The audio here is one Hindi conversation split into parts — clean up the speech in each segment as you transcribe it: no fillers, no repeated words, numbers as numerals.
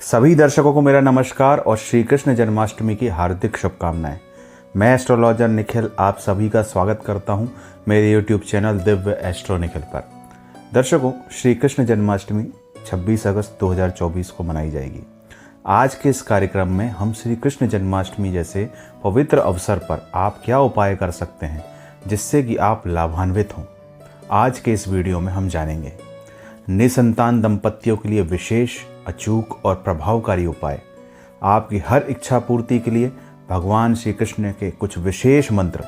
सभी दर्शकों को मेरा नमस्कार और श्री कृष्ण जन्माष्टमी की हार्दिक शुभकामनाएं। मैं एस्ट्रोलॉजर निखिल आप सभी का स्वागत करता हूं मेरे YouTube channel Divya astro Nikhil पर। दर्शकों, श्री कृष्ण जन्माष्टमी 26 अगस्त 2024 को मनाई जाएगी। आज के इस कार्यक्रम में हम श्री कृष्ण जन्माष्टमी जैसे पवित्र अवसर पर आप क्या उपाय कर सकते हैं जिससे कि आप लाभान्वित हों, आज के इस वीडियो में हम जानेंगे। निसंतान दंपतियों के लिए विशेष, अचूक और प्रभावकारी उपाय, आपकी हर इच्छा पूर्ति के लिए भगवान श्री कृष्ण के कुछ विशेष मंत्र,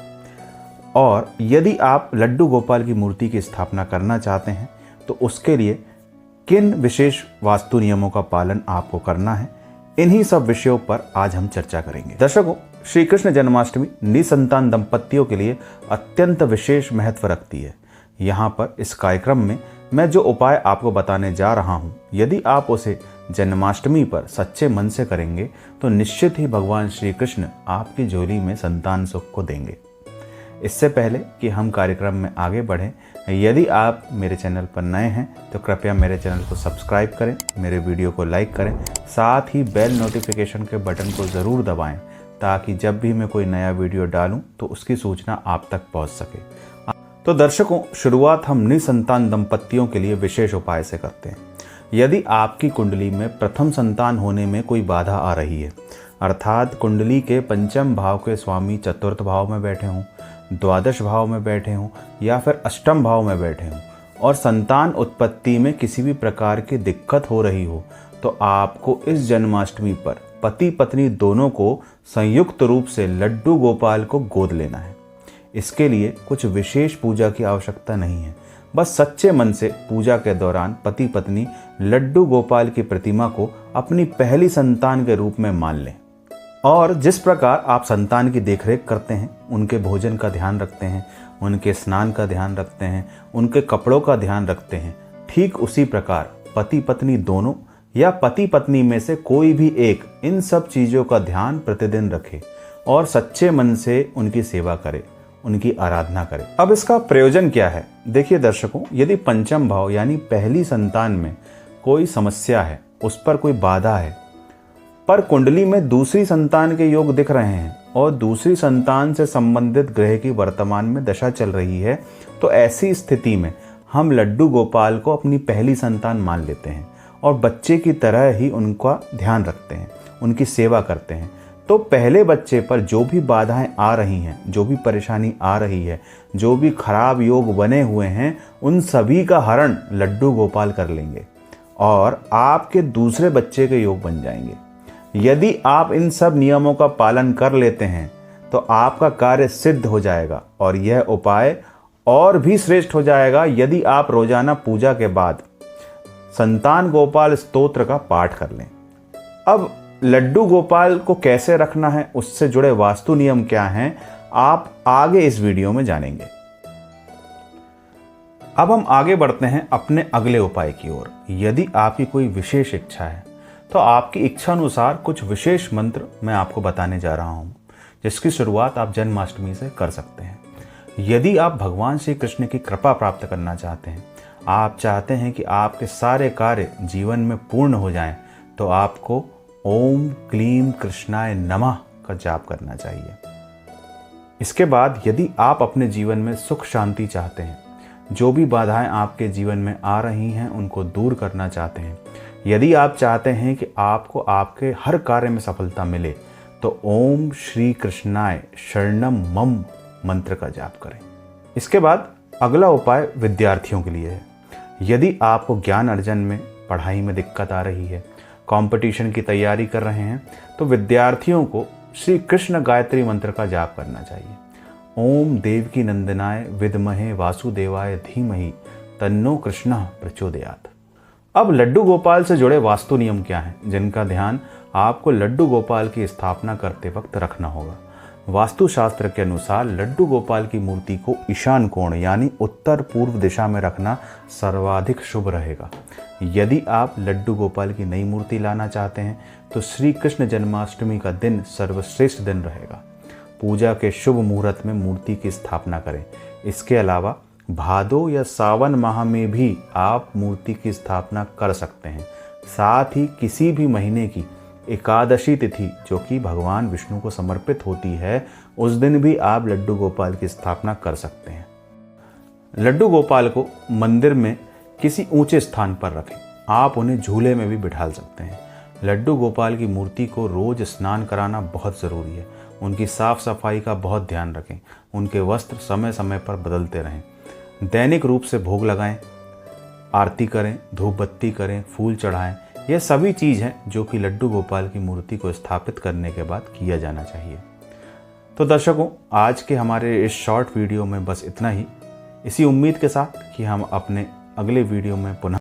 और यदि आप लड्डू गोपाल की मूर्ति की स्थापना करना चाहते हैं तो उसके लिए किन विशेष वास्तु नियमों का पालन आपको करना है, इन्हीं सब विषयों पर आज हम चर्चा करेंगे। दर्शकों, श्री कृष्ण जन्माष्टमी निसंतान दंपतियों के लिए अत्यंत विशेष महत्व रखती है। यहाँ पर इस कार्यक्रम में मैं जो उपाय आपको बताने जा रहा हूँ, यदि आप उसे जन्माष्टमी पर सच्चे मन से करेंगे तो निश्चित ही भगवान श्री कृष्ण आपकी झोली में संतान सुख को देंगे। इससे पहले कि हम कार्यक्रम में आगे बढ़ें, यदि आप मेरे चैनल पर नए हैं तो कृपया मेरे चैनल को सब्सक्राइब करें, मेरे वीडियो को लाइक करें, साथ ही बेल नोटिफिकेशन के बटन को ज़रूर दबाएं ताकि जब भी मैं कोई नया वीडियो डालूं तो उसकी सूचना आप तक पहुंच सके। तो दर्शकों, शुरुआत हम निसंतान दंपतियों के लिए विशेष उपाय से करते हैं। यदि आपकी कुंडली में प्रथम संतान होने में कोई बाधा आ रही है, अर्थात कुंडली के पंचम भाव के स्वामी चतुर्थ भाव में बैठे हों, द्वादश भाव में बैठे हों या फिर अष्टम भाव में बैठे हों और संतान उत्पत्ति में किसी भी प्रकार की दिक्कत हो रही हो, तो आपको इस जन्माष्टमी पर पति पत्नी दोनों को संयुक्त रूप से लड्डू गोपाल को गोद लेना है। इसके लिए कुछ विशेष पूजा की आवश्यकता नहीं है, बस सच्चे मन से पूजा के दौरान पति पत्नी लड्डू गोपाल की प्रतिमा को अपनी पहली संतान के रूप में मान लें और जिस प्रकार आप संतान की देखरेख करते हैं, उनके भोजन का ध्यान रखते हैं, उनके स्नान का ध्यान रखते हैं, उनके कपड़ों का ध्यान रखते हैं, ठीक उसी प्रकार पति पत्नी दोनों या पति पत्नी में से कोई भी एक इन सब चीज़ों का ध्यान प्रतिदिन रखे और सच्चे मन से उनकी सेवा करे, उनकी आराधना करें। अब इसका प्रयोजन क्या है? देखिए दर्शकों, यदि पंचम भाव यानी पहली संतान में कोई समस्या है, उस पर कोई बाधा है, पर कुंडली में दूसरी संतान के योग दिख रहे हैं और दूसरी संतान से संबंधित ग्रह की वर्तमान में दशा चल रही है, तो ऐसी स्थिति में हम लड्डू गोपाल को अपनी पहली संतान मान लेते हैं और बच्चे की तरह ही उनका ध्यान रखते हैं, उनकी सेवा करते हैं। तो पहले बच्चे पर जो भी बाधाएं आ रही हैं, जो भी परेशानी आ रही है, जो भी खराब योग बने हुए हैं, उन सभी का हरण लड्डू गोपाल कर लेंगे और आपके दूसरे बच्चे के योग बन जाएंगे। यदि आप इन सब नियमों का पालन कर लेते हैं तो आपका कार्य सिद्ध हो जाएगा और यह उपाय और भी श्रेष्ठ हो जाएगा यदि आप रोजाना पूजा के बाद संतान गोपाल स्तोत्र का पाठ कर लें। अब लड्डू गोपाल को कैसे रखना है, उससे जुड़े वास्तु नियम क्या हैं, आप आगे इस वीडियो में जानेंगे। अब हम आगे बढ़ते हैं अपने अगले उपाय की ओर। यदि आपकी कोई विशेष इच्छा है तो आपकी इच्छा अनुसार कुछ विशेष मंत्र मैं आपको बताने जा रहा हूं, जिसकी शुरुआत आप जन्माष्टमी से कर सकते हैं। यदि आप भगवान श्री कृष्ण की कृपा प्राप्त करना चाहते हैं, आप चाहते हैं कि आपके सारे कार्य जीवन में पूर्ण हो जाएं, तो आपको ओम क्लीम कृष्णाय नमः का जाप करना चाहिए। इसके बाद यदि आप अपने जीवन में सुख शांति चाहते हैं, जो भी बाधाएं आपके जीवन में आ रही हैं उनको दूर करना चाहते हैं, यदि आप चाहते हैं कि आपको आपके हर कार्य में सफलता मिले, तो ओम श्री कृष्णाय शरणम मम मंत्र का जाप करें। इसके बाद अगला उपाय विद्यार्थियों के लिए है। यदि आपको ज्ञान अर्जन में, पढ़ाई में दिक्कत आ रही है, कंपटीशन की तैयारी कर रहे हैं, तो विद्यार्थियों को श्री कृष्ण गायत्री मंत्र का जाप करना चाहिए। ओम देवकी नंदनाय विद्महे वासुदेवाय धीमहि तन्नो कृष्णः प्रचोदयात्। अब लड्डू गोपाल से जुड़े वास्तु नियम क्या हैं, जिनका ध्यान आपको लड्डू गोपाल की स्थापना करते वक्त रखना होगा। वास्तुशास्त्र के अनुसार लड्डू गोपाल की मूर्ति को ईशान कोण यानी उत्तर पूर्व दिशा में रखना सर्वाधिक शुभ रहेगा। यदि आप लड्डू गोपाल की नई मूर्ति लाना चाहते हैं तो श्री कृष्ण जन्माष्टमी का दिन सर्वश्रेष्ठ दिन रहेगा। पूजा के शुभ मुहूर्त में मूर्ति की स्थापना करें। इसके अलावा भादो या सावन माह में भी आप मूर्ति की स्थापना कर सकते हैं। साथ ही किसी भी महीने की एकादशी तिथि जो कि भगवान विष्णु को समर्पित होती है, उस दिन भी आप लड्डू गोपाल की स्थापना कर सकते हैं। लड्डू गोपाल को मंदिर में किसी ऊंचे स्थान पर रखें। आप उन्हें झूले में भी बिठा सकते हैं। लड्डू गोपाल की मूर्ति को रोज स्नान कराना बहुत ज़रूरी है। उनकी साफ सफाई का बहुत ध्यान रखें। उनके वस्त्र समय समय पर बदलते रहें। दैनिक रूप से भोग लगाएं, आरती करें, धूप बत्ती करें, फूल चढ़ाएं। यह सभी चीज़ हैं जो कि लड्डू गोपाल की मूर्ति को स्थापित करने के बाद किया जाना चाहिए। तो दर्शकों, आज के हमारे इस शॉर्ट वीडियो में बस इतना ही। इसी उम्मीद के साथ कि हम अपने अगले वीडियो में पुनः